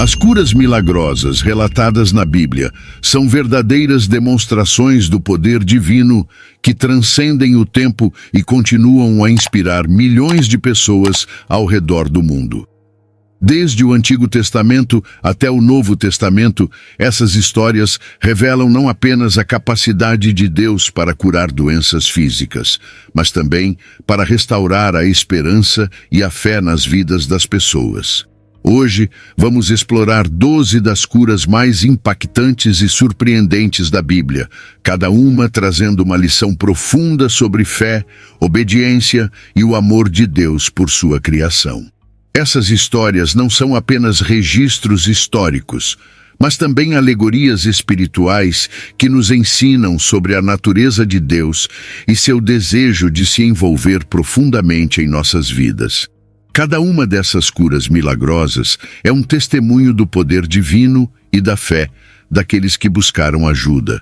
As curas milagrosas relatadas na Bíblia são verdadeiras demonstrações do poder divino que transcendem o tempo e continuam a inspirar milhões de pessoas ao redor do mundo. Desde o Antigo Testamento até o Novo Testamento, essas histórias revelam não apenas a capacidade de Deus para curar doenças físicas, mas também para restaurar a esperança e a fé nas vidas das pessoas. Hoje, vamos explorar 12 das curas mais impactantes e surpreendentes da Bíblia, cada uma trazendo uma lição profunda sobre fé, obediência e o amor de Deus por sua criação. Essas histórias não são apenas registros históricos, mas também alegorias espirituais que nos ensinam sobre a natureza de Deus e seu desejo de se envolver profundamente em nossas vidas. Cada uma dessas curas milagrosas é um testemunho do poder divino e da fé daqueles que buscaram ajuda.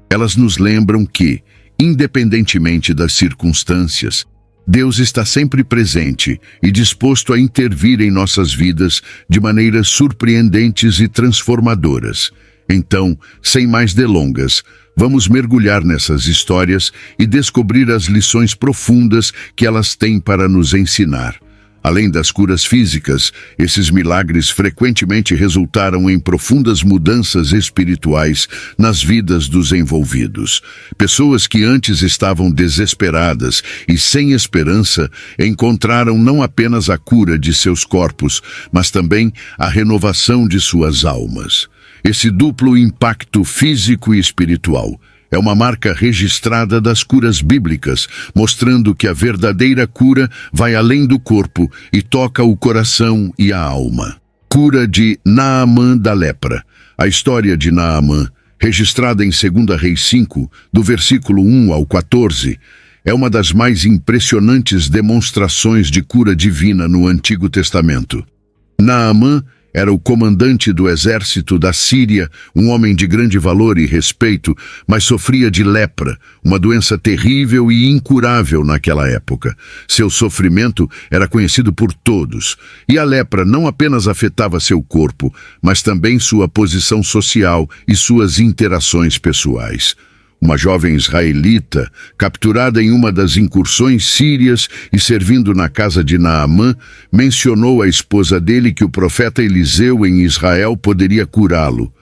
Elas nos lembram que, independentemente das circunstâncias, Deus está sempre presente e disposto a intervir em nossas vidas de maneiras surpreendentes e transformadoras. Então, sem mais delongas, vamos mergulhar nessas histórias e descobrir as lições profundas que elas têm para nos ensinar. Além das curas físicas, esses milagres frequentemente resultaram em profundas mudanças espirituais nas vidas dos envolvidos. Pessoas que antes estavam desesperadas e sem esperança encontraram não apenas a cura de seus corpos, mas também a renovação de suas almas. Esse duplo impacto físico e espiritual é uma marca registrada das curas bíblicas, mostrando que a verdadeira cura vai além do corpo e toca o coração e a alma. Cura de Naamã da lepra. A história de Naamã, registrada em 2 Reis 5, do versículo 1 ao 14, é uma das mais impressionantes demonstrações de cura divina no Antigo Testamento. Naamã era o comandante do exército da Síria, um homem de grande valor e respeito, mas sofria de lepra, uma doença terrível e incurável naquela época. Seu sofrimento era conhecido por todos, e a lepra não apenas afetava seu corpo, mas também sua posição social e suas interações pessoais. Uma jovem israelita, capturada em uma das incursões sírias e servindo na casa de Naamã, mencionou à esposa dele que o profeta Eliseu em Israel poderia curá-lo.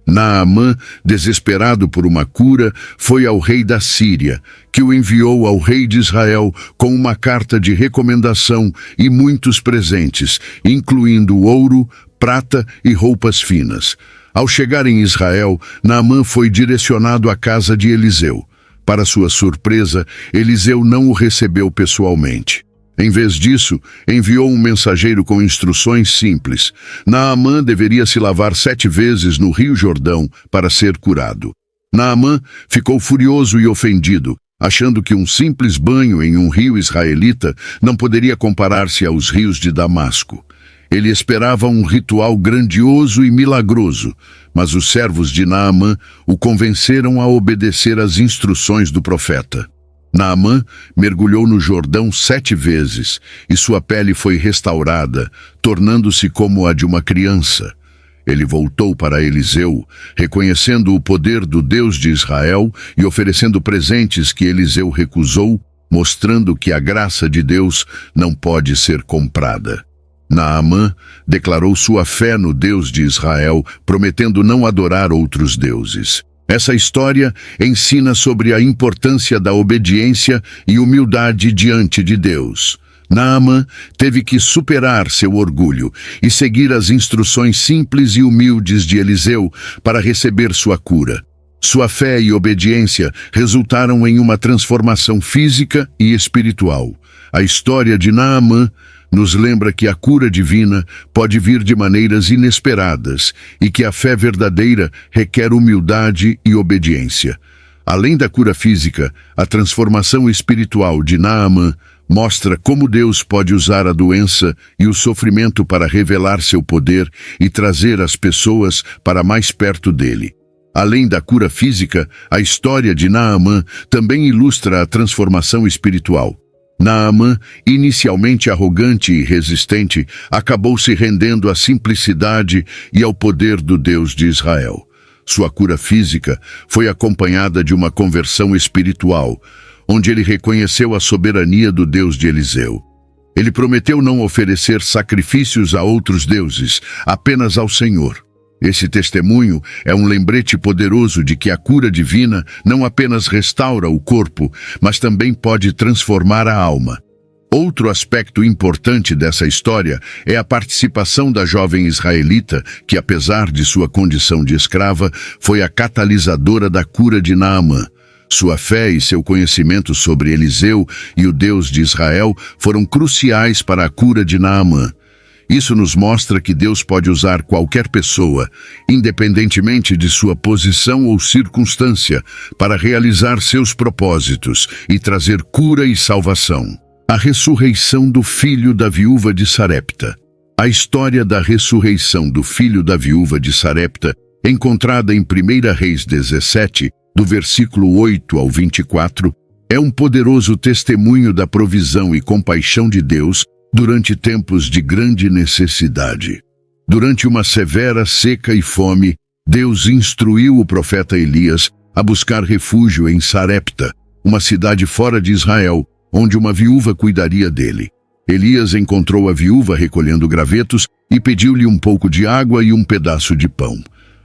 Naamã, desesperado por uma cura, foi ao rei da Síria, que o enviou ao rei de Israel com uma carta de recomendação e muitos presentes, incluindo ouro, prata e roupas finas. Ao chegar em Israel, Naamã foi direcionado à casa de Eliseu. Para sua surpresa, Eliseu não o recebeu pessoalmente. Em vez disso, enviou um mensageiro com instruções simples. Naamã deveria se lavar 7 vezes no Rio Jordão para ser curado. Naamã ficou furioso e ofendido, achando que um simples banho em um rio israelita não poderia comparar-se aos rios de Damasco. Ele esperava um ritual grandioso e milagroso, mas os servos de Naamã o convenceram a obedecer às instruções do profeta. Naamã mergulhou no Jordão 7 vezes e sua pele foi restaurada, tornando-se como a de uma criança. Ele voltou para Eliseu, reconhecendo o poder do Deus de Israel e oferecendo presentes que Eliseu recusou, mostrando que a graça de Deus não pode ser comprada. Naamã declarou sua fé no Deus de Israel, prometendo não adorar outros deuses. Essa história ensina sobre a importância da obediência e humildade diante de Deus. Naamã teve que superar seu orgulho e seguir as instruções simples e humildes de Eliseu para receber sua cura. Sua fé e obediência resultaram em uma transformação física e espiritual. A história de Naamã nos lembra que a cura divina pode vir de maneiras inesperadas e que a fé verdadeira requer humildade e obediência. Além da cura física, a transformação espiritual de Naamã mostra como Deus pode usar a doença e o sofrimento para revelar seu poder e trazer as pessoas para mais perto dele. Além da cura física, a história de Naamã também ilustra a transformação espiritual. Naamã, inicialmente arrogante e resistente, acabou se rendendo à simplicidade e ao poder do Deus de Israel. Sua cura física foi acompanhada de uma conversão espiritual, onde ele reconheceu a soberania do Deus de Eliseu. Ele prometeu não oferecer sacrifícios a outros deuses, apenas ao Senhor. Esse testemunho é um lembrete poderoso de que a cura divina não apenas restaura o corpo, mas também pode transformar a alma. Outro aspecto importante dessa história é a participação da jovem israelita, que apesar de sua condição de escrava, foi a catalisadora da cura de Naamã. Sua fé e seu conhecimento sobre Eliseu e o Deus de Israel foram cruciais para a cura de Naamã. Isso nos mostra que Deus pode usar qualquer pessoa, independentemente de sua posição ou circunstância, para realizar seus propósitos e trazer cura e salvação. A ressurreição do filho da viúva de Sarepta. A história da ressurreição do filho da viúva de Sarepta, encontrada em 1 Reis 17, do versículo 8 ao 24, é um poderoso testemunho da provisão e compaixão de Deus durante tempos de grande necessidade. Durante uma severa seca e fome, Deus instruiu o profeta Elias a buscar refúgio em Sarepta, uma cidade fora de Israel, onde uma viúva cuidaria dele. Elias encontrou a viúva recolhendo gravetos e pediu-lhe um pouco de água e um pedaço de pão.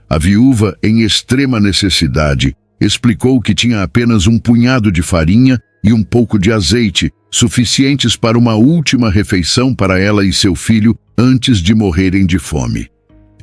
A viúva, em extrema necessidade, explicou que tinha apenas um punhado de farinha e um pouco de azeite, suficientes para uma última refeição para ela e seu filho antes de morrerem de fome.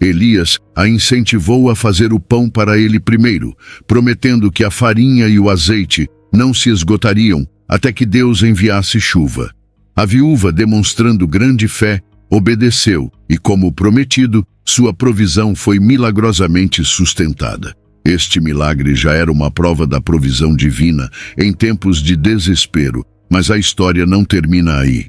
Elias a incentivou a fazer o pão para ele primeiro, prometendo que a farinha e o azeite não se esgotariam até que Deus enviasse chuva. A viúva, demonstrando grande fé, obedeceu e, como prometido, sua provisão foi milagrosamente sustentada. Este milagre já era uma prova da provisão divina em tempos de desespero, mas a história não termina aí.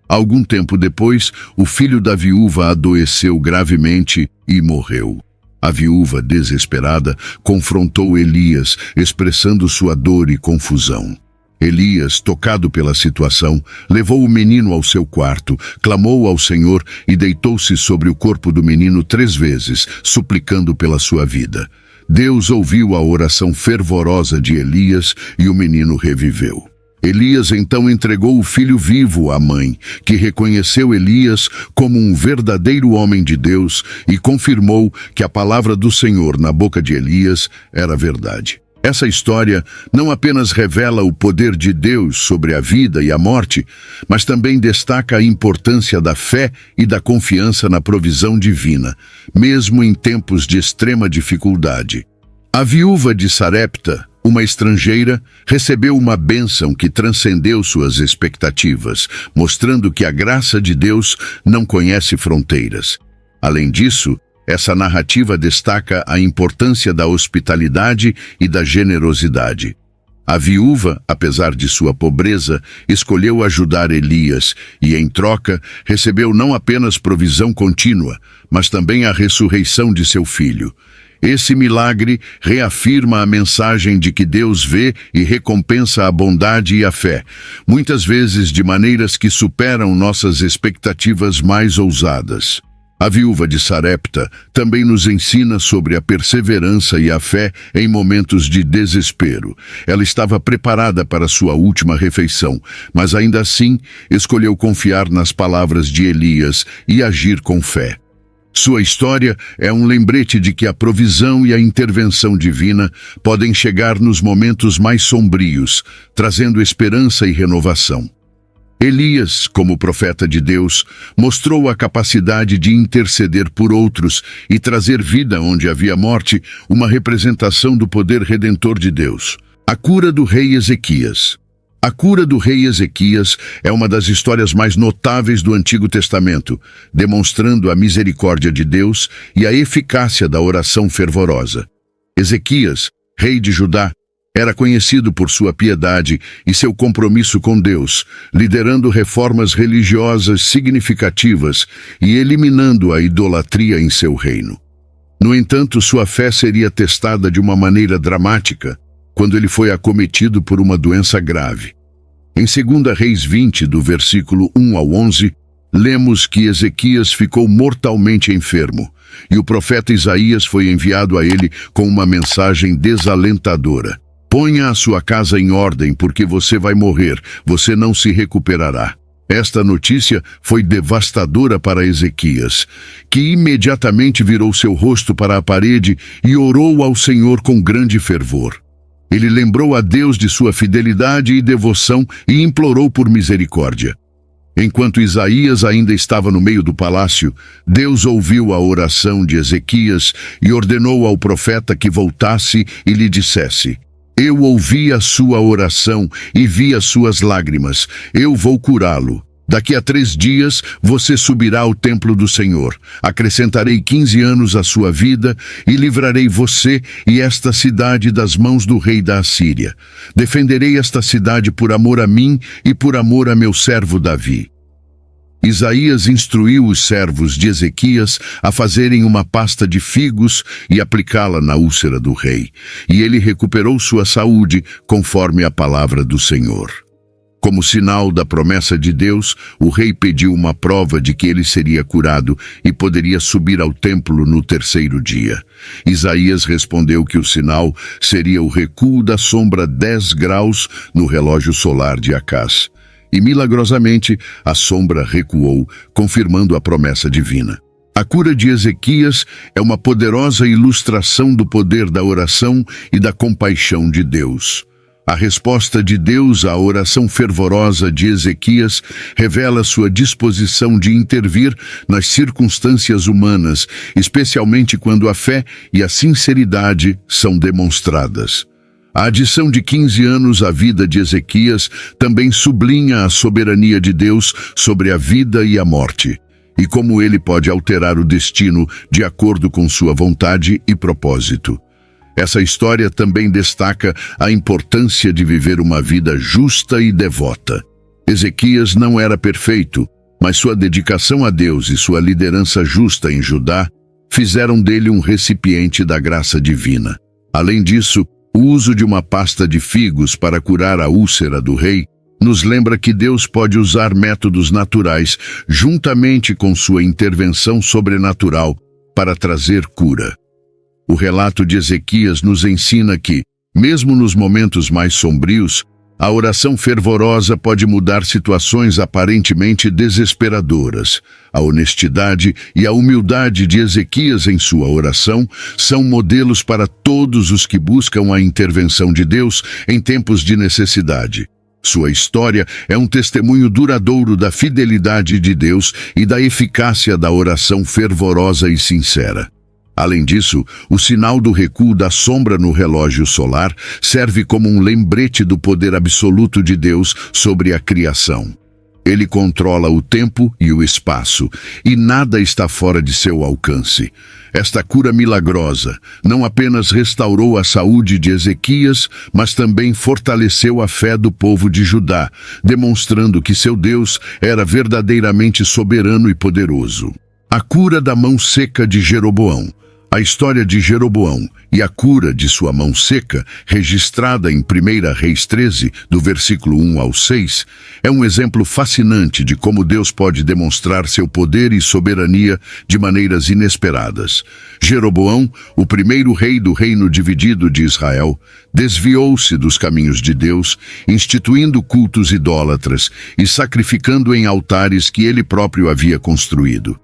Algum tempo depois, o filho da viúva adoeceu gravemente e morreu. A viúva, desesperada, confrontou Elias, expressando sua dor e confusão. Elias, tocado pela situação, levou o menino ao seu quarto, clamou ao Senhor e deitou-se sobre o corpo do menino 3 vezes, suplicando pela sua vida. Deus ouviu a oração fervorosa de Elias e o menino reviveu. Elias então entregou o filho vivo à mãe, que reconheceu Elias como um verdadeiro homem de Deus e confirmou que a palavra do Senhor na boca de Elias era verdade. Essa história não apenas revela o poder de Deus sobre a vida e a morte, mas também destaca a importância da fé e da confiança na provisão divina, mesmo em tempos de extrema dificuldade. A viúva de Sarepta, uma estrangeira, recebeu uma bênção que transcendeu suas expectativas, mostrando que a graça de Deus não conhece fronteiras. Além disso, essa narrativa destaca a importância da hospitalidade e da generosidade. A viúva, apesar de sua pobreza, escolheu ajudar Elias e, em troca, recebeu não apenas provisão contínua, mas também a ressurreição de seu filho. Esse milagre reafirma a mensagem de que Deus vê e recompensa a bondade e a fé, muitas vezes de maneiras que superam nossas expectativas mais ousadas. A viúva de Sarepta também nos ensina sobre a perseverança e a fé em momentos de desespero. Ela estava preparada para sua última refeição, mas ainda assim escolheu confiar nas palavras de Elias e agir com fé. Sua história é um lembrete de que a provisão e a intervenção divina podem chegar nos momentos mais sombrios, trazendo esperança e renovação. Elias, como profeta de Deus, mostrou a capacidade de interceder por outros e trazer vida onde havia morte, uma representação do poder redentor de Deus. A cura do rei Ezequias. A cura do rei Ezequias é uma das histórias mais notáveis do Antigo Testamento, demonstrando a misericórdia de Deus e a eficácia da oração fervorosa. Ezequias, rei de Judá, era conhecido por sua piedade e seu compromisso com Deus, liderando reformas religiosas significativas e eliminando a idolatria em seu reino. No entanto, sua fé seria testada de uma maneira dramática quando ele foi acometido por uma doença grave. Em 2 Reis 20, do versículo 1 ao 11, lemos que Ezequias ficou mortalmente enfermo, e o profeta Isaías foi enviado a ele com uma mensagem desalentadora. Ponha a sua casa em ordem, porque você vai morrer, você não se recuperará. Esta notícia foi devastadora para Ezequias, que imediatamente virou seu rosto para a parede e orou ao Senhor com grande fervor. Ele lembrou a Deus de sua fidelidade e devoção e implorou por misericórdia. Enquanto Isaías ainda estava no meio do palácio, Deus ouviu a oração de Ezequias e ordenou ao profeta que voltasse e lhe dissesse: Eu ouvi a sua oração e vi as suas lágrimas. Eu vou curá-lo. Daqui a 3 dias você subirá ao templo do Senhor. Acrescentarei 15 anos à sua vida e livrarei você e esta cidade das mãos do rei da Assíria. Defenderei esta cidade por amor a mim e por amor a meu servo Davi. Isaías instruiu os servos de Ezequias a fazerem uma pasta de figos e aplicá-la na úlcera do rei, e ele recuperou sua saúde conforme a palavra do Senhor. Como sinal da promessa de Deus, o rei pediu uma prova de que ele seria curado e poderia subir ao templo no 3º dia. Isaías respondeu que o sinal seria o recuo da sombra 10 graus no relógio solar de Acás. E, milagrosamente, a sombra recuou, confirmando a promessa divina. A cura de Ezequias é uma poderosa ilustração do poder da oração e da compaixão de Deus. A resposta de Deus à oração fervorosa de Ezequias revela sua disposição de intervir nas circunstâncias humanas, especialmente quando a fé e a sinceridade são demonstradas. A adição de 15 anos à vida de Ezequias também sublinha a soberania de Deus sobre a vida e a morte, e como ele pode alterar o destino de acordo com sua vontade e propósito. Essa história também destaca a importância de viver uma vida justa e devota. Ezequias não era perfeito, mas sua dedicação a Deus e sua liderança justa em Judá fizeram dele um recipiente da graça divina. Além disso, o uso de uma pasta de figos para curar a úlcera do rei nos lembra que Deus pode usar métodos naturais juntamente com sua intervenção sobrenatural para trazer cura. O relato de Ezequias nos ensina que, mesmo nos momentos mais sombrios, a oração fervorosa pode mudar situações aparentemente desesperadoras. A honestidade e a humildade de Ezequias em sua oração são modelos para todos os que buscam a intervenção de Deus em tempos de necessidade. Sua história é um testemunho duradouro da fidelidade de Deus e da eficácia da oração fervorosa e sincera. Além disso, o sinal do recuo da sombra no relógio solar serve como um lembrete do poder absoluto de Deus sobre a criação. Ele controla o tempo e o espaço, e nada está fora de seu alcance. Esta cura milagrosa não apenas restaurou a saúde de Ezequias, mas também fortaleceu a fé do povo de Judá, demonstrando que seu Deus era verdadeiramente soberano e poderoso. A cura da mão seca de Jeroboão. A história de Jeroboão e a cura de sua mão seca, registrada em 1 Reis 13, do versículo 1 ao 6, é um exemplo fascinante de como Deus pode demonstrar seu poder e soberania de maneiras inesperadas. Jeroboão, o primeiro rei do reino dividido de Israel, desviou-se dos caminhos de Deus, instituindo cultos idólatras e sacrificando em altares que ele próprio havia construído.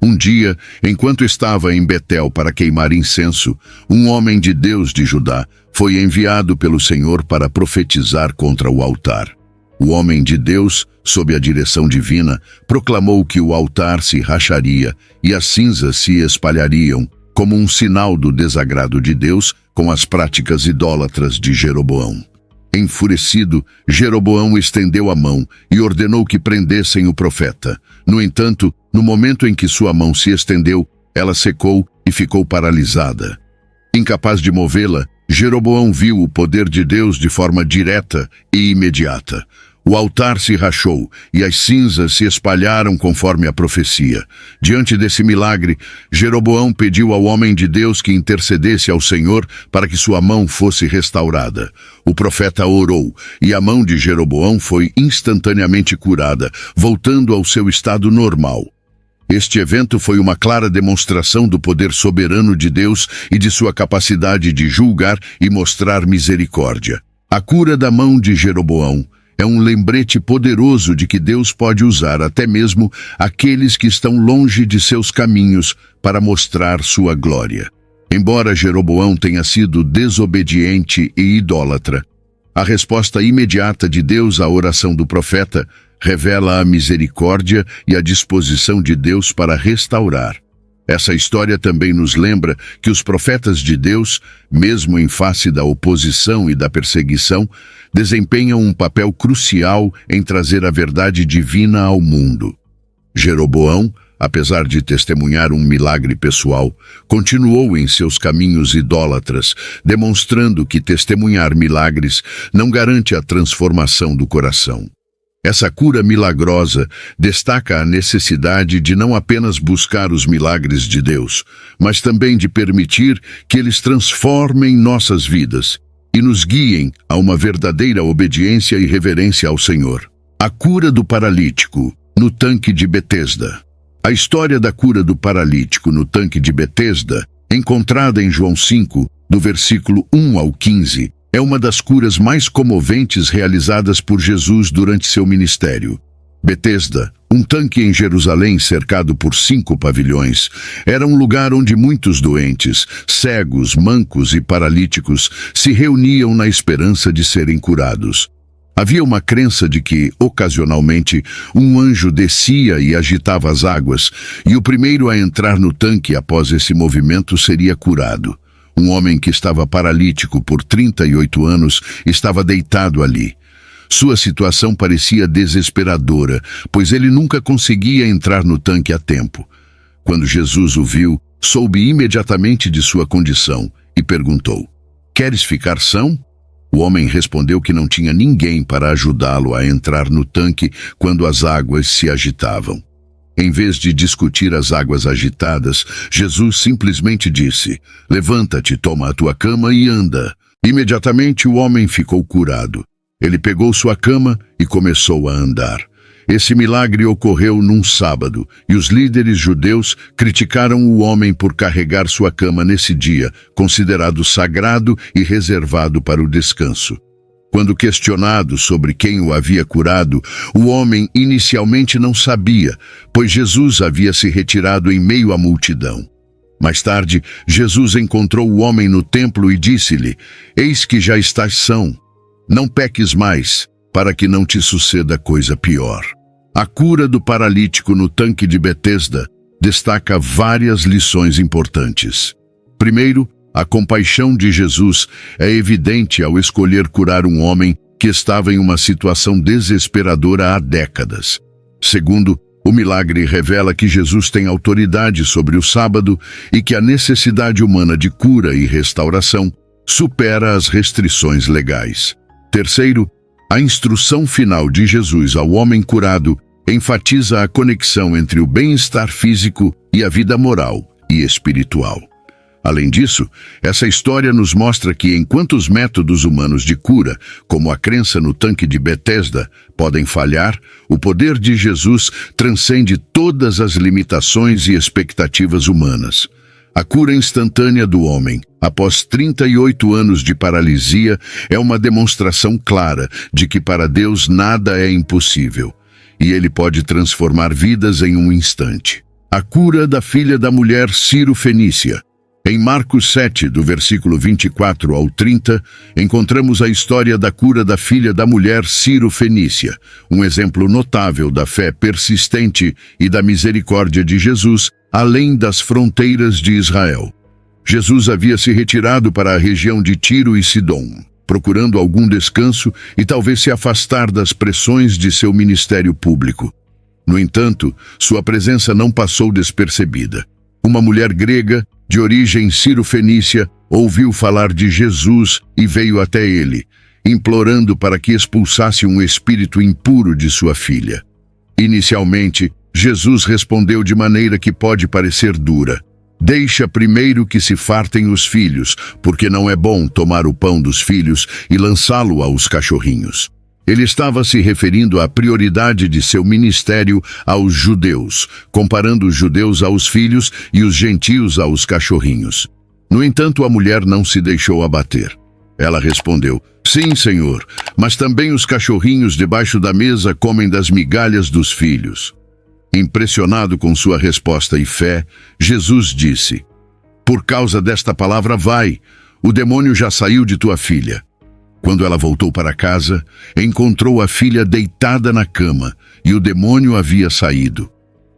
Um dia, enquanto estava em Betel para queimar incenso, um homem de Deus de Judá foi enviado pelo Senhor para profetizar contra o altar. O homem de Deus, sob a direção divina, proclamou que o altar se racharia e as cinzas se espalhariam, como um sinal do desagrado de Deus com as práticas idólatras de Jeroboão. Enfurecido, Jeroboão estendeu a mão e ordenou que prendessem o profeta. No entanto, no momento em que sua mão se estendeu, ela secou e ficou paralisada. Incapaz de movê-la, Jeroboão viu o poder de Deus de forma direta e imediata. O altar se rachou e as cinzas se espalharam conforme a profecia. Diante desse milagre, Jeroboão pediu ao homem de Deus que intercedesse ao Senhor para que sua mão fosse restaurada. O profeta orou e a mão de Jeroboão foi instantaneamente curada, voltando ao seu estado normal. Este evento foi uma clara demonstração do poder soberano de Deus e de sua capacidade de julgar e mostrar misericórdia. A cura da mão de Jeroboão é um lembrete poderoso de que Deus pode usar até mesmo aqueles que estão longe de seus caminhos para mostrar sua glória. Embora Jeroboão tenha sido desobediente e idólatra, a resposta imediata de Deus à oração do profeta revela a misericórdia e a disposição de Deus para restaurar. Essa história também nos lembra que os profetas de Deus, mesmo em face da oposição e da perseguição, desempenham um papel crucial em trazer a verdade divina ao mundo. Jeroboão, apesar de testemunhar um milagre pessoal, continuou em seus caminhos idólatras, demonstrando que testemunhar milagres não garante a transformação do coração. Essa cura milagrosa destaca a necessidade de não apenas buscar os milagres de Deus, mas também de permitir que eles transformem nossas vidas e nos guiem a uma verdadeira obediência e reverência ao Senhor. A cura do paralítico no tanque de Betesda. A história da cura do paralítico no tanque de Betesda, encontrada em João 5, do versículo 1 ao 15, é uma das curas mais comoventes realizadas por Jesus durante seu ministério. Betesda, um tanque em Jerusalém cercado por 5 pavilhões, era um lugar onde muitos doentes, cegos, mancos e paralíticos se reuniam na esperança de serem curados. Havia uma crença de que, ocasionalmente, um anjo descia e agitava as águas, e o primeiro a entrar no tanque após esse movimento seria curado. Um homem que estava paralítico por 38 anos estava deitado ali. Sua situação parecia desesperadora, pois ele nunca conseguia entrar no tanque a tempo. Quando Jesus o viu, soube imediatamente de sua condição e perguntou: "Queres ficar são?" O homem respondeu que não tinha ninguém para ajudá-lo a entrar no tanque quando as águas se agitavam. Em vez de discutir as águas agitadas, Jesus simplesmente disse: "Levanta-te, toma a tua cama e anda." Imediatamente o homem ficou curado. Ele pegou sua cama e começou a andar. Esse milagre ocorreu num sábado, e os líderes judeus criticaram o homem por carregar sua cama nesse dia, considerado sagrado e reservado para o descanso. Quando questionado sobre quem o havia curado, o homem inicialmente não sabia, pois Jesus havia se retirado em meio à multidão. Mais tarde, Jesus encontrou o homem no templo e disse-lhe: "Eis que já estás são. Não peques mais, para que não te suceda coisa pior." A cura do paralítico no tanque de Betesda destaca várias lições importantes. Primeiro, a compaixão de Jesus é evidente ao escolher curar um homem que estava em uma situação desesperadora há décadas. Segundo, o milagre revela que Jesus tem autoridade sobre o sábado e que a necessidade humana de cura e restauração supera as restrições legais. Terceiro, a instrução final de Jesus ao homem curado enfatiza a conexão entre o bem-estar físico e a vida moral e espiritual. Além disso, essa história nos mostra que enquanto os métodos humanos de cura, como a crença no tanque de Betesda, podem falhar, o poder de Jesus transcende todas as limitações e expectativas humanas. A cura instantânea do homem, após 38 anos de paralisia, é uma demonstração clara de que para Deus nada é impossível, e Ele pode transformar vidas em um instante. A cura da filha da mulher Ciro-Fenícia. Em Marcos 7, do versículo 24 ao 30, encontramos a história da cura da filha da mulher Ciro-Fenícia, um exemplo notável da fé persistente e da misericórdia de Jesus, além das fronteiras de Israel. Jesus havia se retirado para a região de Tiro e Sidom, procurando algum descanso e talvez se afastar das pressões de seu ministério público. No entanto, sua presença não passou despercebida. Uma mulher grega, de origem Ciro-Fenícia, ouviu falar de Jesus e veio até ele. implorando para que expulsasse um espírito impuro de sua filha. Inicialmente, Jesus respondeu de maneira que pode parecer dura: "Deixa primeiro que se fartem os filhos, porque não é bom tomar o pão dos filhos e lançá-lo aos cachorrinhos." Ele estava se referindo à prioridade de seu ministério aos judeus, comparando os judeus aos filhos e os gentios aos cachorrinhos. No entanto, a mulher não se deixou abater. Ela respondeu: "Sim, Senhor, mas também os cachorrinhos debaixo da mesa comem das migalhas dos filhos." Impressionado com sua resposta e fé, Jesus disse: "Por causa desta palavra, vai, o demônio já saiu de tua filha." Quando ela voltou para casa, encontrou a filha deitada na cama e o demônio havia saído.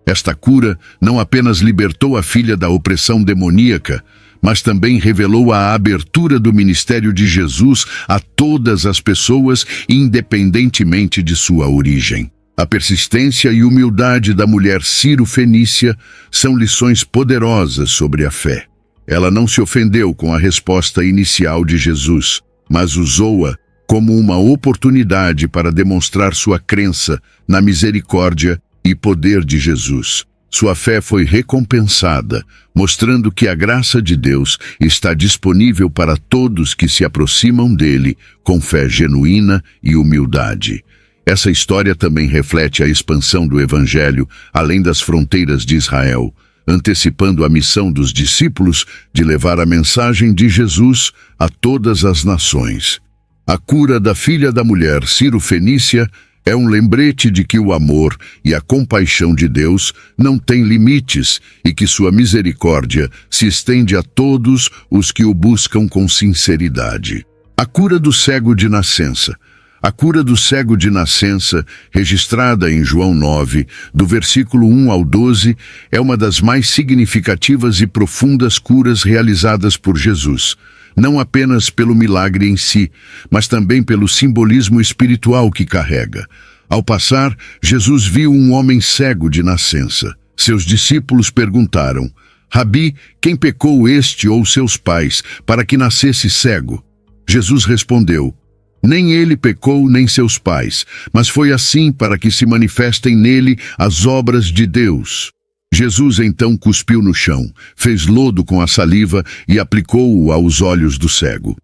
Esta cura não apenas libertou a filha da opressão demoníaca, mas também revelou a abertura do ministério de Jesus a todas as pessoas, independentemente de sua origem. A persistência e humildade da mulher sírio-fenícia são lições poderosas sobre a fé. Ela não se ofendeu com a resposta inicial de Jesus, mas usou-a como uma oportunidade para demonstrar sua crença na misericórdia e poder de Jesus. Sua fé foi recompensada, mostrando que a graça de Deus está disponível para todos que se aproximam dele com fé genuína e humildade. Essa história também reflete a expansão do Evangelho além das fronteiras de Israel, antecipando a missão dos discípulos de levar a mensagem de Jesus a todas as nações. A cura da filha da mulher sírio-fenícia é um lembrete de que o amor e a compaixão de Deus não têm limites e que sua misericórdia se estende a todos os que o buscam com sinceridade. A cura do cego de nascença. A cura do cego de nascença, registrada em João 9, do versículo 1 ao 12, é uma das mais significativas e profundas curas realizadas por Jesus, não apenas pelo milagre em si, mas também pelo simbolismo espiritual que carrega. Ao passar, Jesus viu um homem cego de nascença. Seus discípulos perguntaram: "Rabi, quem pecou, este ou seus pais, para que nascesse cego?" Jesus respondeu: "Nem ele pecou, nem seus pais, mas foi assim para que se manifestem nele as obras de Deus." Jesus então cuspiu no chão, fez lodo com a saliva e aplicou-o aos olhos do cego.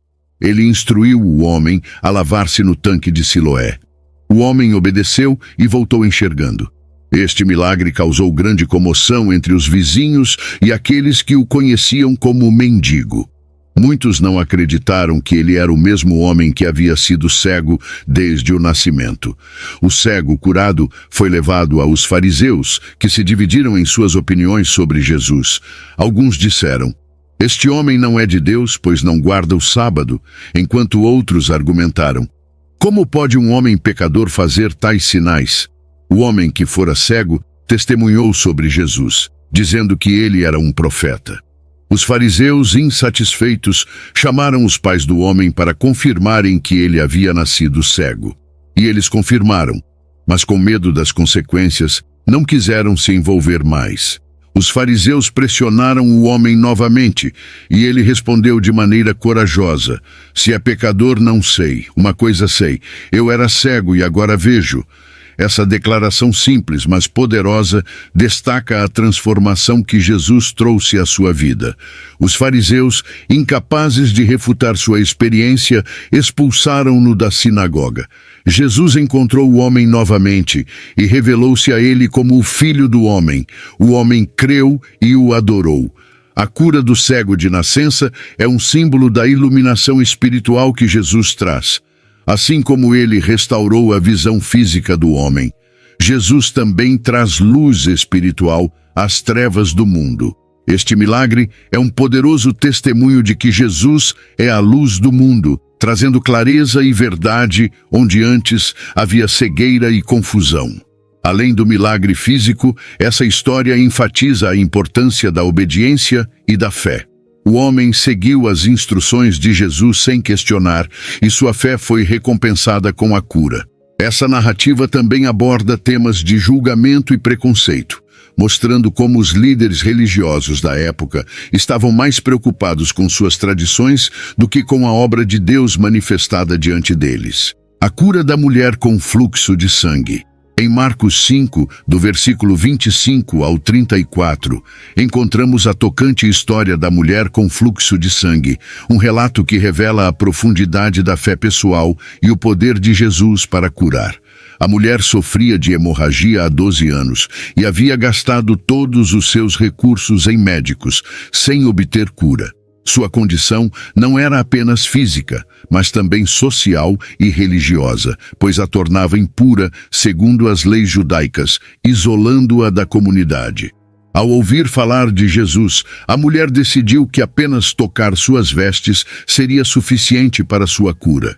Ele instruiu o homem a lavar-se no tanque de Siloé. O homem obedeceu e voltou enxergando. Este milagre causou grande comoção entre os vizinhos e aqueles que o conheciam como mendigo. Muitos não acreditaram que ele era o mesmo homem que havia sido cego desde o nascimento. O cego curado foi levado aos fariseus, que se dividiram em suas opiniões sobre Jesus. Alguns disseram: "Este homem não é de Deus, pois não guarda o sábado", enquanto outros argumentaram: "Como pode um homem pecador fazer tais sinais?" O homem que fora cego testemunhou sobre Jesus, dizendo que ele era um profeta. Os fariseus, insatisfeitos, chamaram os pais do homem para confirmarem que ele havia nascido cego. E eles confirmaram, mas com medo das consequências, não quiseram se envolver mais. Os fariseus pressionaram o homem novamente, e ele respondeu de maneira corajosa: "Se é pecador, não sei. Uma coisa sei, eu era cego e agora vejo." Essa declaração simples, mas poderosa, destaca a transformação que Jesus trouxe à sua vida. Os fariseus, incapazes de refutar sua experiência, expulsaram-no da sinagoga. Jesus encontrou o homem novamente e revelou-se a ele como o Filho do Homem. O homem creu e o adorou. A cura do cego de nascença é um símbolo da iluminação espiritual que Jesus traz. Assim como ele restaurou a visão física do homem, Jesus também traz luz espiritual às trevas do mundo. Este milagre é um poderoso testemunho de que Jesus é a luz do mundo, trazendo clareza e verdade onde antes havia cegueira e confusão. Além do milagre físico, essa história enfatiza a importância da obediência e da fé. O homem seguiu as instruções de Jesus sem questionar, e sua fé foi recompensada com a cura. Essa narrativa também aborda temas de julgamento e preconceito, mostrando como os líderes religiosos da época estavam mais preocupados com suas tradições do que com a obra de Deus manifestada diante deles. A cura da mulher com fluxo de sangue. Em Marcos 5, do versículo 25 ao 34, encontramos a tocante história da mulher com fluxo de sangue, um relato que revela a profundidade da fé pessoal e o poder de Jesus para curar. A mulher sofria de hemorragia há 12 anos e havia gastado todos os seus recursos em médicos, sem obter cura. Sua condição não era apenas física, mas também social e religiosa, pois a tornava impura segundo as leis judaicas, isolando-a da comunidade. Ao ouvir falar de Jesus, a mulher decidiu que apenas tocar suas vestes seria suficiente para sua cura.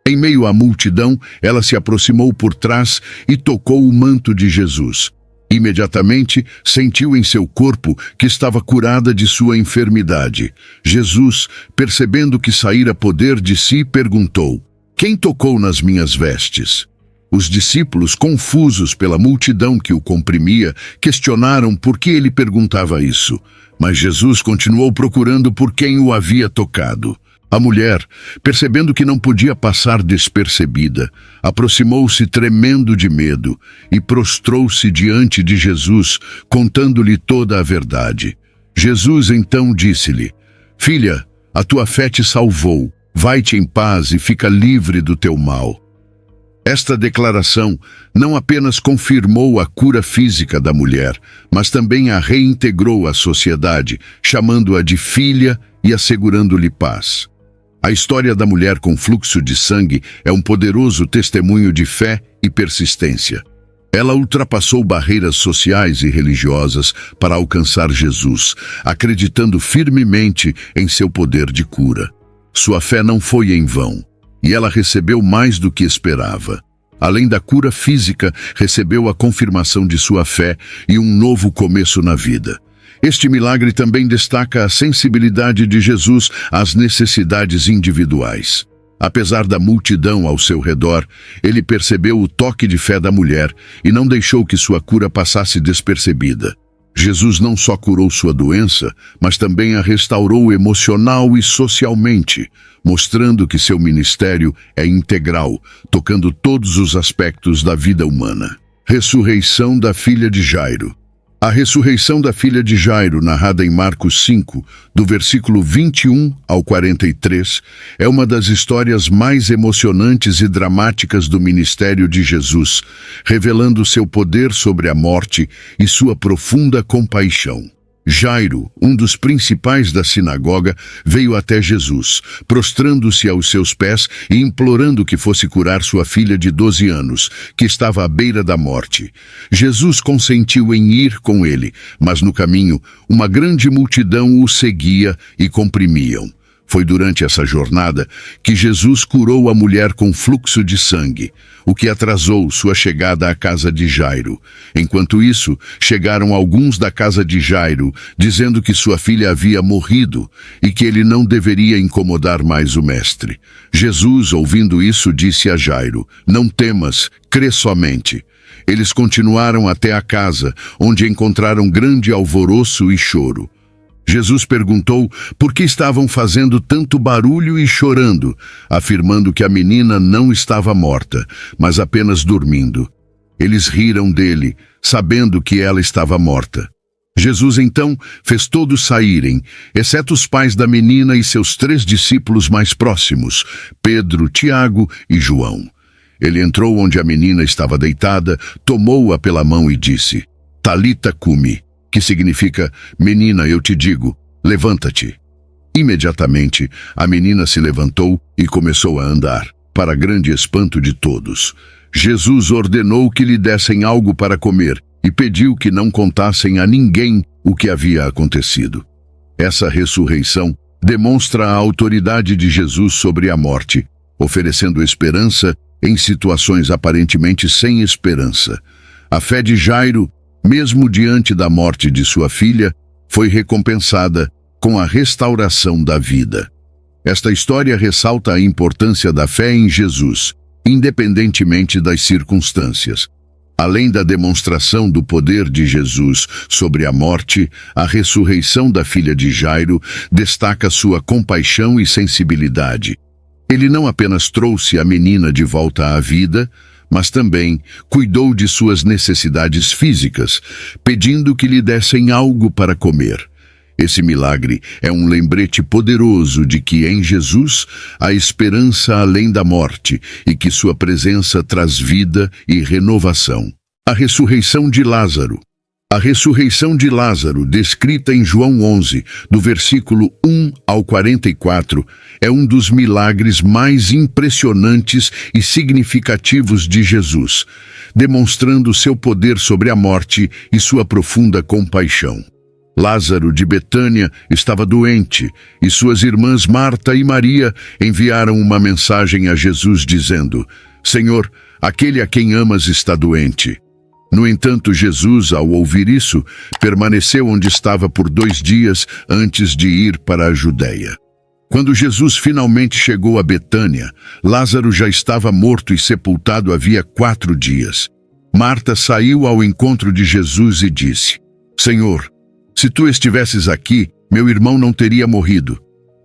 Em meio à multidão, ela se aproximou por trás e tocou o manto de Jesus. Imediatamente, sentiu em seu corpo que estava curada de sua enfermidade. Jesus, percebendo que saíra poder de si, perguntou: "Quem tocou nas minhas vestes?" Os discípulos, confusos pela multidão que o comprimia, questionaram por que ele perguntava isso. Mas Jesus continuou procurando por quem o havia tocado. A mulher, percebendo que não podia passar despercebida, aproximou-se tremendo de medo e prostrou-se diante de Jesus, contando-lhe toda a verdade. Jesus então disse-lhe: "Filha, a tua fé te salvou. Vai-te em paz e fica livre do teu mal." Esta declaração não apenas confirmou a cura física da mulher, mas também a reintegrou à sociedade, chamando-a de filha e assegurando-lhe paz. A história da mulher com fluxo de sangue é um poderoso testemunho de fé e persistência. Ela ultrapassou barreiras sociais e religiosas para alcançar Jesus, acreditando firmemente em seu poder de cura. Sua fé não foi em vão, e ela recebeu mais do que esperava. Além da cura física, recebeu a confirmação de sua fé e um novo começo na vida. Este milagre também destaca a sensibilidade de Jesus às necessidades individuais. Apesar da multidão ao seu redor, ele percebeu o toque de fé da mulher e não deixou que sua cura passasse despercebida. Jesus não só curou sua doença, mas também a restaurou emocional e socialmente, mostrando que seu ministério é integral, tocando todos os aspectos da vida humana. Ressurreição da filha de Jairo. A ressurreição da filha de Jairo, narrada em Marcos 5, do versículo 21 ao 43, é uma das histórias mais emocionantes e dramáticas do ministério de Jesus, revelando seu poder sobre a morte e sua profunda compaixão. Jairo, um dos principais da sinagoga, veio até Jesus, prostrando-se aos seus pés e implorando que fosse curar sua filha de 12 anos, que estava à beira da morte. Jesus consentiu em ir com ele, mas no caminho, uma grande multidão o seguia e comprimiam. Foi durante essa jornada que Jesus curou a mulher com fluxo de sangue, o que atrasou sua chegada à casa de Jairo. Enquanto isso, chegaram alguns da casa de Jairo, dizendo que sua filha havia morrido e que ele não deveria incomodar mais o mestre. Jesus, ouvindo isso, disse a Jairo: "Não temas, crê somente." Eles continuaram até a casa, onde encontraram grande alvoroço e choro. Jesus perguntou por que estavam fazendo tanto barulho e chorando, afirmando que a menina não estava morta, mas apenas dormindo. Eles riram dele, sabendo que ela estava morta. Jesus então fez todos saírem, exceto os pais da menina e seus 3 discípulos mais próximos, Pedro, Tiago e João. Ele entrou onde a menina estava deitada, tomou-a pela mão e disse: "Talita cumi", que significa: "Menina, eu te digo, levanta-te." Imediatamente, a menina se levantou e começou a andar, para grande espanto de todos. Jesus ordenou que lhe dessem algo para comer e pediu que não contassem a ninguém o que havia acontecido. Essa ressurreição demonstra a autoridade de Jesus sobre a morte, oferecendo esperança em situações aparentemente sem esperança. A fé de Jairo, mesmo diante da morte de sua filha, foi recompensada com a restauração da vida. Esta história ressalta a importância da fé em Jesus, independentemente das circunstâncias. Além da demonstração do poder de Jesus sobre a morte, a ressurreição da filha de Jairo destaca sua compaixão e sensibilidade. Ele não apenas trouxe a menina de volta à vida, mas também cuidou de suas necessidades físicas, pedindo que lhe dessem algo para comer. Esse milagre é um lembrete poderoso de que em Jesus há esperança além da morte e que sua presença traz vida e renovação. A ressurreição de Lázaro. A ressurreição de Lázaro, descrita em João 11, do versículo 1 ao 44, é um dos milagres mais impressionantes e significativos de Jesus, demonstrando seu poder sobre a morte e sua profunda compaixão. Lázaro de Betânia estava doente e suas irmãs Marta e Maria enviaram uma mensagem a Jesus dizendo: Senhor, aquele a quem amas está doente. No entanto, Jesus, ao ouvir isso, permaneceu onde estava por 2 dias antes de ir para a Judeia. Quando Jesus finalmente chegou a Betânia, Lázaro já estava morto e sepultado havia 4 dias. Marta saiu ao encontro de Jesus e disse: Senhor, se tu estivesses aqui, meu irmão não teria morrido.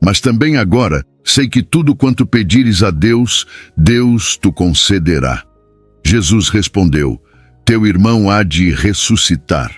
Mas também agora sei que tudo quanto pedires a Deus, Deus te concederá. Jesus respondeu: Teu irmão há de ressuscitar.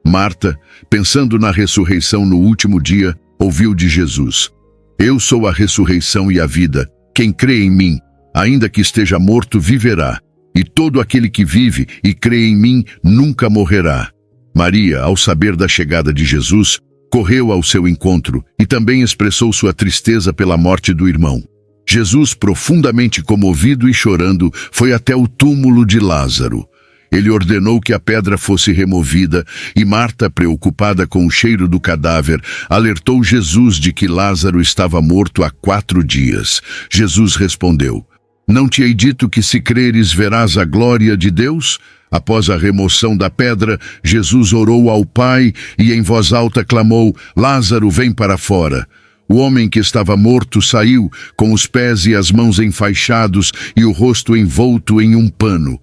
Marta, pensando na ressurreição no último dia, ouviu de Jesus: Eu sou a ressurreição e a vida. Quem crê em mim, ainda que esteja morto, viverá. E todo aquele que vive e crê em mim nunca morrerá. Maria, ao saber da chegada de Jesus, correu ao seu encontro e também expressou sua tristeza pela morte do irmão. Jesus, profundamente comovido e chorando, foi até o túmulo de Lázaro. Ele ordenou que a pedra fosse removida e Marta, preocupada com o cheiro do cadáver, alertou Jesus de que Lázaro estava morto há 4 dias. Jesus respondeu: Não te hei dito que se creres verás a glória de Deus? Após a remoção da pedra, Jesus orou ao Pai e em voz alta clamou: Lázaro, vem para fora. O homem que estava morto saiu, com os pés e as mãos enfaixados e o rosto envolto em um pano.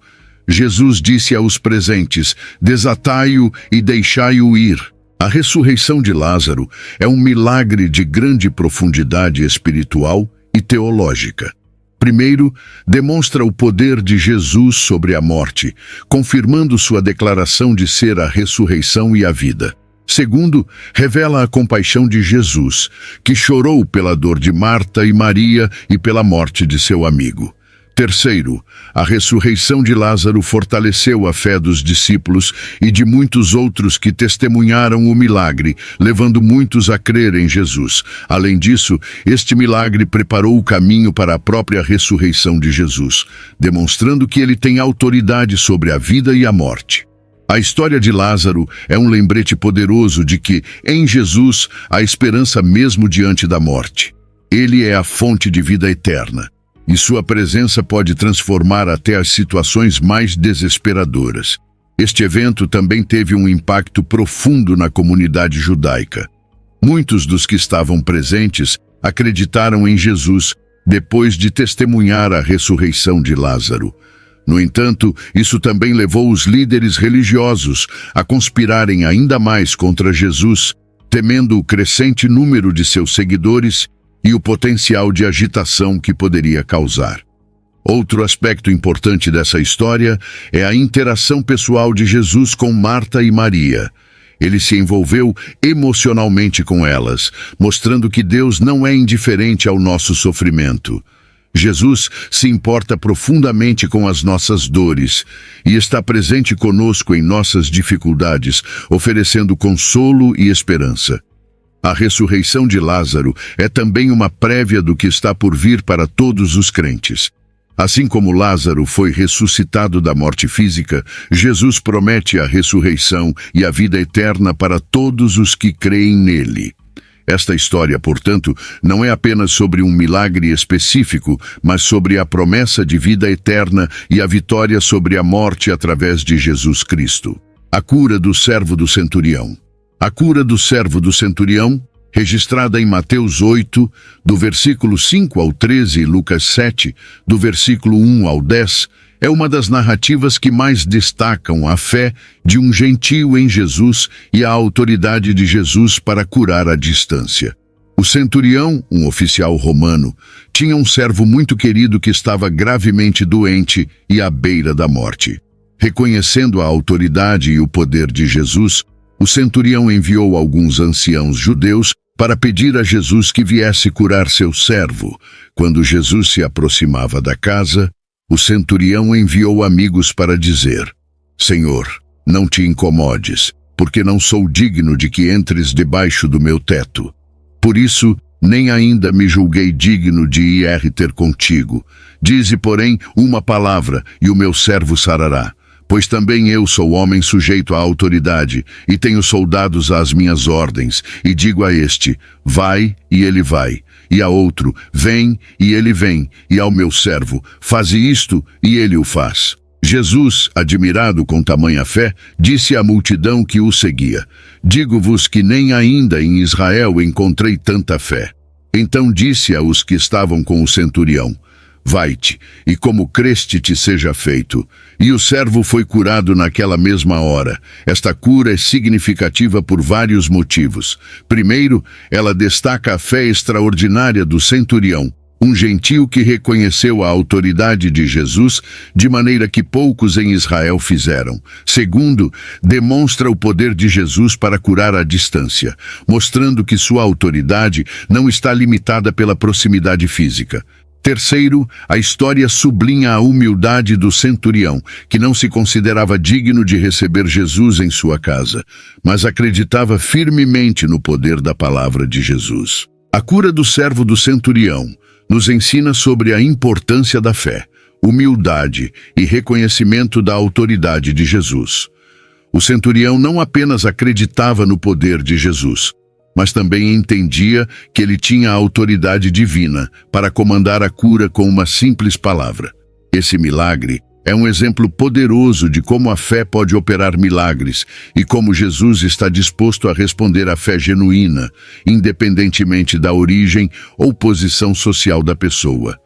Jesus disse aos presentes: Desatai-o e deixai-o ir. A ressurreição de Lázaro é um milagre de grande profundidade espiritual e teológica. Primeiro, demonstra o poder de Jesus sobre a morte, confirmando sua declaração de ser a ressurreição e a vida. Segundo, revela a compaixão de Jesus, que chorou pela dor de Marta e Maria e pela morte de seu amigo. Terceiro, a ressurreição de Lázaro fortaleceu a fé dos discípulos e de muitos outros que testemunharam o milagre, levando muitos a crer em Jesus. Além disso, este milagre preparou o caminho para a própria ressurreição de Jesus, demonstrando que ele tem autoridade sobre a vida e a morte. A história de Lázaro é um lembrete poderoso de que, em Jesus, há esperança mesmo diante da morte. Ele é a fonte de vida eterna, e sua presença pode transformar até as situações mais desesperadoras. Este evento também teve um impacto profundo na comunidade judaica. Muitos dos que estavam presentes acreditaram em Jesus depois de testemunhar a ressurreição de Lázaro. No entanto, isso também levou os líderes religiosos a conspirarem ainda mais contra Jesus, temendo o crescente número de seus seguidores e o potencial de agitação que poderia causar. Outro aspecto importante dessa história é a interação pessoal de Jesus com Marta e Maria. Ele se envolveu emocionalmente com elas, mostrando que Deus não é indiferente ao nosso sofrimento. Jesus se importa profundamente com as nossas dores e está presente conosco em nossas dificuldades, oferecendo consolo e esperança. A ressurreição de Lázaro é também uma prévia do que está por vir para todos os crentes. Assim como Lázaro foi ressuscitado da morte física, Jesus promete a ressurreição e a vida eterna para todos os que creem nele. Esta história, portanto, não é apenas sobre um milagre específico, mas sobre a promessa de vida eterna e a vitória sobre a morte através de Jesus Cristo. A cura do servo do centurião. A cura do servo do centurião registrada em Mateus 8, do versículo 5 ao 13 e Lucas 7, do versículo 1 ao 10, é uma das narrativas que mais destacam a fé de um gentio em Jesus e a autoridade de Jesus para curar à distância. O centurião, um oficial romano, tinha um servo muito querido que estava gravemente doente e à beira da morte. Reconhecendo a autoridade e o poder de Jesus, o centurião enviou alguns anciãos judeus para pedir a Jesus que viesse curar seu servo. Quando Jesus se aproximava da casa, o centurião enviou amigos para dizer: Senhor, não te incomodes, porque não sou digno de que entres debaixo do meu teto. Por isso, nem ainda me julguei digno de ir ter contigo. Dize, porém, uma palavra, e o meu servo sarará. Pois também eu sou homem sujeito à autoridade, e tenho soldados às minhas ordens, e digo a este: vai, e ele vai, e a outro: vem, e ele vem, e ao meu servo: faze isto, e ele o faz. Jesus, admirado com tamanha fé, disse à multidão que o seguia: digo-vos que nem ainda em Israel encontrei tanta fé. Então disse aos que estavam com o centurião: vai-te, e como creste te seja feito. E o servo foi curado naquela mesma hora. Esta cura é significativa por vários motivos. Primeiro, ela destaca a fé extraordinária do centurião, um gentio que reconheceu a autoridade de Jesus de maneira que poucos em Israel fizeram. Segundo, demonstra o poder de Jesus para curar à distância, mostrando que sua autoridade não está limitada pela proximidade física. Terceiro, a história sublinha a humildade do centurião, que não se considerava digno de receber Jesus em sua casa, mas acreditava firmemente no poder da palavra de Jesus. A cura do servo do centurião nos ensina sobre a importância da fé, humildade e reconhecimento da autoridade de Jesus. O centurião não apenas acreditava no poder de Jesus, mas também entendia que ele tinha a autoridade divina para comandar a cura com uma simples palavra. Esse milagre é um exemplo poderoso de como a fé pode operar milagres e como Jesus está disposto a responder à fé genuína, independentemente da origem ou posição social da pessoa.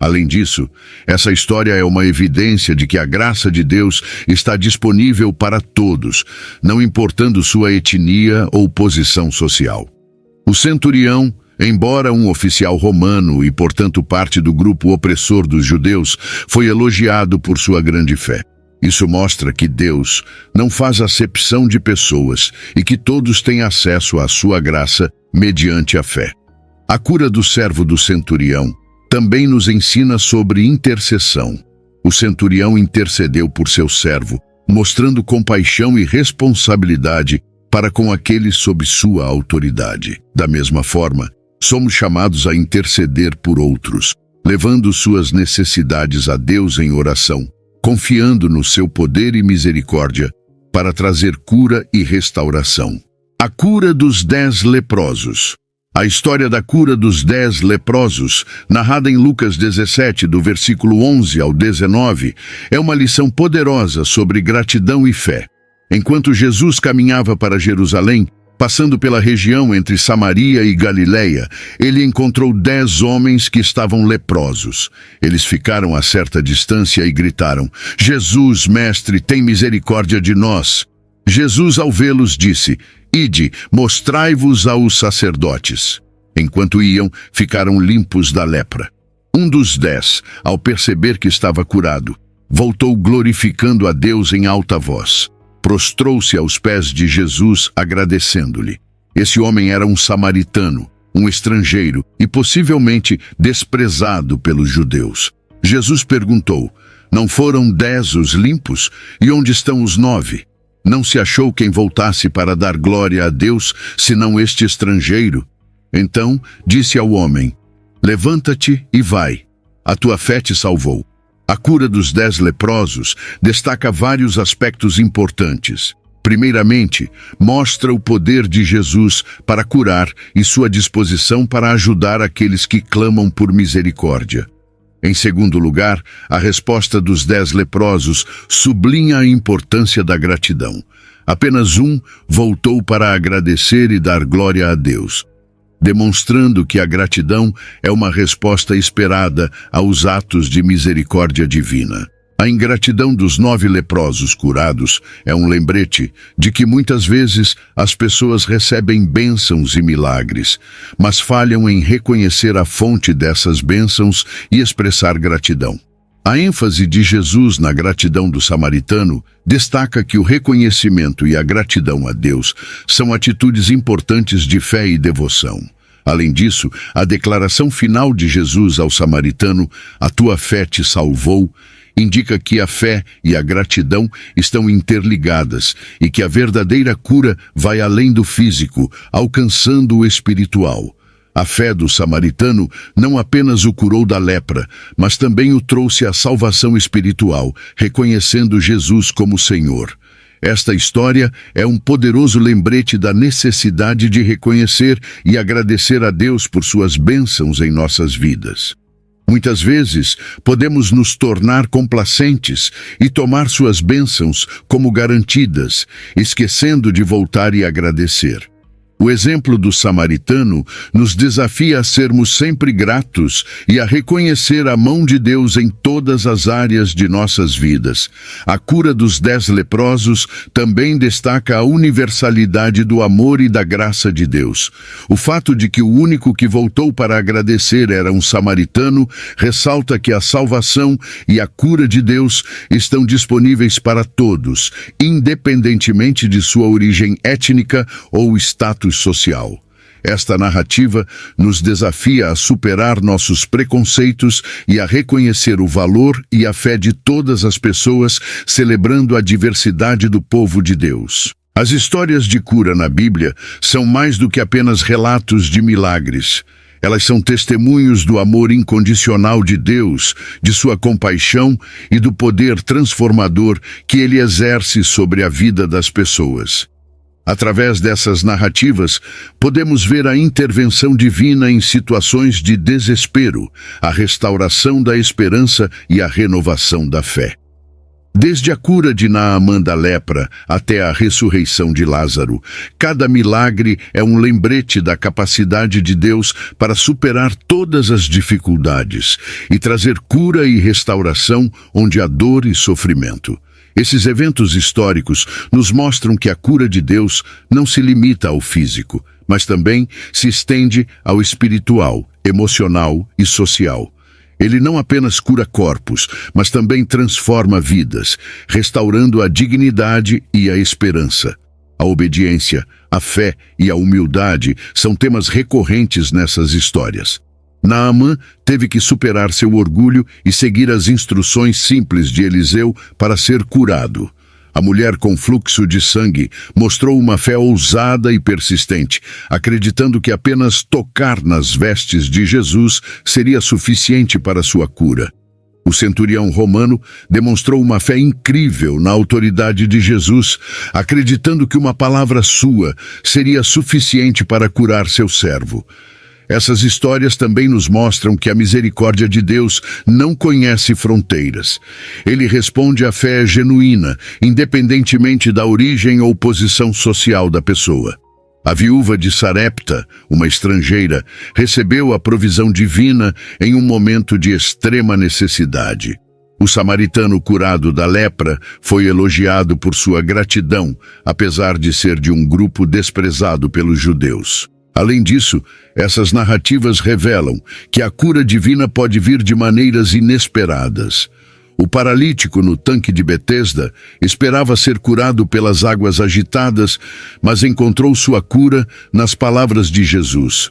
Além disso, essa história é uma evidência de que a graça de Deus está disponível para todos, não importando sua etnia ou posição social. O centurião, embora um oficial romano e, portanto, parte do grupo opressor dos judeus, foi elogiado por sua grande fé. Isso mostra que Deus não faz acepção de pessoas e que todos têm acesso à sua graça mediante a fé. A cura do servo do centurião também nos ensina sobre intercessão. O centurião intercedeu por seu servo, mostrando compaixão e responsabilidade para com aqueles sob sua autoridade. Da mesma forma, somos chamados a interceder por outros, levando suas necessidades a Deus em oração, confiando no seu poder e misericórdia para trazer cura e restauração. A cura dos 10 leprosos. A história da cura dos 10 leprosos, narrada em Lucas 17, do versículo 11 ao 19, é uma lição poderosa sobre gratidão e fé. Enquanto Jesus caminhava para Jerusalém, passando pela região entre Samaria e Galileia, ele encontrou 10 homens que estavam leprosos. Eles ficaram a certa distância e gritaram: Jesus, mestre, tem misericórdia de nós. Jesus, ao vê-los, disse: Ide, mostrai-vos aos sacerdotes. Enquanto iam, ficaram limpos da lepra. Um dos 10, ao perceber que estava curado, voltou glorificando a Deus em alta voz. Prostrou-se aos pés de Jesus, agradecendo-lhe. Esse homem era um samaritano, um estrangeiro e possivelmente desprezado pelos judeus. Jesus perguntou: Não foram 10 os limpos? E onde estão os 9? Não se achou quem voltasse para dar glória a Deus, senão este estrangeiro? Então disse ao homem: Levanta-te e vai. A tua fé te salvou. A cura dos 10 leprosos destaca vários aspectos importantes. Primeiramente, mostra o poder de Jesus para curar e sua disposição para ajudar aqueles que clamam por misericórdia. Em segundo lugar, a resposta dos 10 leprosos sublinha a importância da gratidão. Apenas um voltou para agradecer e dar glória a Deus. demonstrando que a gratidão é uma resposta esperada aos atos de misericórdia divina. A ingratidão dos 9 leprosos curados é um lembrete de que muitas vezes as pessoas recebem bênçãos e milagres, mas falham em reconhecer a fonte dessas bênçãos e expressar gratidão. A ênfase de Jesus na gratidão do samaritano destaca que o reconhecimento e a gratidão a Deus são atitudes importantes de fé e devoção. Além disso, a declaração final de Jesus ao samaritano, "A tua fé te salvou", indica que a fé e a gratidão estão interligadas e que a verdadeira cura vai além do físico, alcançando o espiritual. A fé do samaritano não apenas o curou da lepra, mas também o trouxe à salvação espiritual, reconhecendo Jesus como Senhor. Esta história é um poderoso lembrete da necessidade de reconhecer e agradecer a Deus por suas bênçãos em nossas vidas. Muitas vezes, podemos nos tornar complacentes e tomar suas bênçãos como garantidas, esquecendo de voltar e agradecer. O exemplo do samaritano nos desafia a sermos sempre gratos e a reconhecer a mão de Deus em todas as áreas de nossas vidas. A cura dos 10 leprosos também destaca a universalidade do amor e da graça de Deus. O fato de que o único que voltou para agradecer era um samaritano ressalta que a salvação e a cura de Deus estão disponíveis para todos, independentemente de sua origem étnica ou status social. Esta narrativa nos desafia a superar nossos preconceitos e a reconhecer o valor e a fé de todas as pessoas, celebrando a diversidade do povo de Deus. As histórias de cura na Bíblia são mais do que apenas relatos de milagres. Elas são testemunhos do amor incondicional de Deus, de sua compaixão e do poder transformador que Ele exerce sobre a vida das pessoas. Através dessas narrativas, podemos ver a intervenção divina em situações de desespero, a restauração da esperança e a renovação da fé. Desde a cura de Naamã da lepra até a ressurreição de Lázaro, cada milagre é um lembrete da capacidade de Deus para superar todas as dificuldades e trazer cura e restauração onde há dor e sofrimento. Esses eventos históricos nos mostram que a cura de Deus não se limita ao físico, mas também se estende ao espiritual, emocional e social. Ele não apenas cura corpos, mas também transforma vidas, restaurando a dignidade e a esperança. A obediência, a fé e a humildade são temas recorrentes nessas histórias. Naamã teve que superar seu orgulho e seguir as instruções simples de Eliseu para ser curado. A mulher com fluxo de sangue mostrou uma fé ousada e persistente, acreditando que apenas tocar nas vestes de Jesus seria suficiente para sua cura. O centurião romano demonstrou uma fé incrível na autoridade de Jesus, acreditando que uma palavra sua seria suficiente para curar seu servo. Essas histórias também nos mostram que a misericórdia de Deus não conhece fronteiras. Ele responde à fé genuína, independentemente da origem ou posição social da pessoa. A viúva de Sarepta, uma estrangeira, recebeu a provisão divina em um momento de extrema necessidade. O samaritano curado da lepra foi elogiado por sua gratidão, apesar de ser de um grupo desprezado pelos judeus. Além disso, essas narrativas revelam que a cura divina pode vir de maneiras inesperadas. O paralítico no tanque de Betesda esperava ser curado pelas águas agitadas, mas encontrou sua cura nas palavras de Jesus.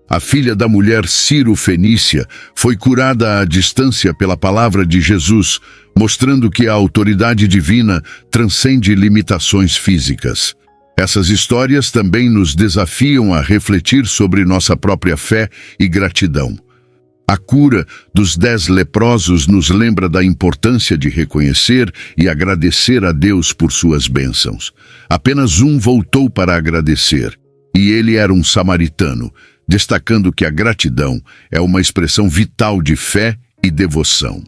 A filha da mulher Ciro-Fenícia foi curada à distância pela palavra de Jesus, mostrando que a autoridade divina transcende limitações físicas. Essas histórias também nos desafiam a refletir sobre nossa própria fé e gratidão. A cura dos 10 leprosos nos lembra da importância de reconhecer e agradecer a Deus por suas bênçãos. Apenas um voltou para agradecer, e ele era um samaritano, destacando que a gratidão é uma expressão vital de fé e devoção.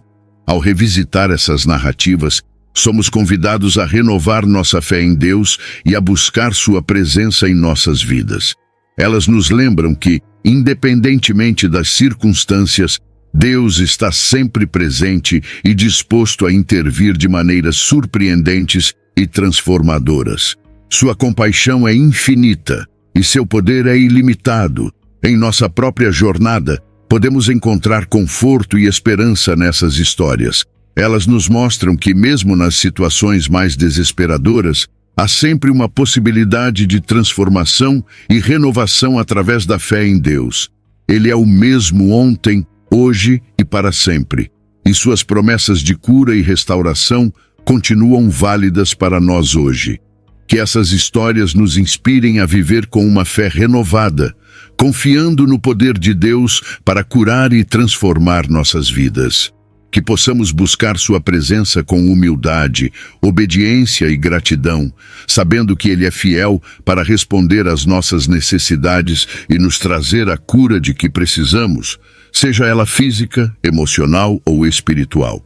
Ao revisitar essas narrativas, somos convidados a renovar nossa fé em Deus e a buscar sua presença em nossas vidas. Elas nos lembram que, independentemente das circunstâncias, Deus está sempre presente e disposto a intervir de maneiras surpreendentes e transformadoras. Sua compaixão é infinita e seu poder é ilimitado. Em nossa própria jornada, podemos encontrar conforto e esperança nessas histórias. Elas nos mostram que, mesmo nas situações mais desesperadoras, há sempre uma possibilidade de transformação e renovação através da fé em Deus. Ele é o mesmo ontem, hoje e para sempre. E suas promessas de cura e restauração continuam válidas para nós hoje. Que essas histórias nos inspirem a viver com uma fé renovada, confiando no poder de Deus para curar e transformar nossas vidas. Que possamos buscar sua presença com humildade, obediência e gratidão, sabendo que Ele é fiel para responder às nossas necessidades e nos trazer a cura de que precisamos, seja ela física, emocional ou espiritual.